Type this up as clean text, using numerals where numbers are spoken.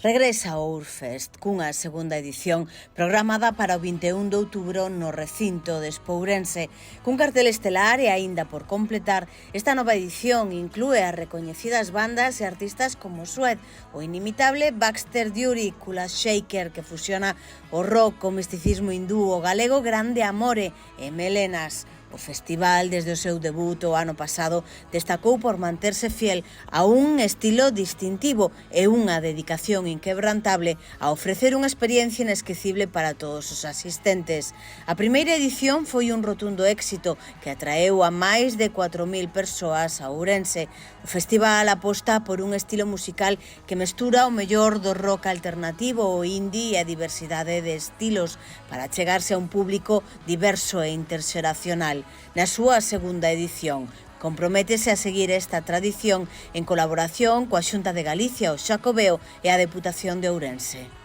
Regresa o Urfest cunha segunda edición programada para o 21 de outubro no recinto de Espourense. Cun cartel estelar e aínda por completar, esta nova edición inclúe a recoñecidas bandas e artistas como Sued, o inimitable Baxter Dury, Kula Shaker, que fusiona o rock co misticismo hindú, o galego Grande Amore e Melenas. O festival, desde o seu debut o ano pasado, destacou por manterse fiel a un estilo distintivo e unha dedicación inquebrantable a ofrecer unha experiencia inesquecible para todos os asistentes. A primeira edición foi un rotundo éxito que atraeu a máis de 4.000 persoas a Ourense. O festival aposta por un estilo musical que mestura o mellor do rock alternativo, o indie e a diversidade de estilos para chegarse a un público diverso e interxeracional. Na súa segunda edición, comprométese a seguir esta tradición en colaboración coa Xunta de Galicia, o Xacobeo e a Deputación de Ourense.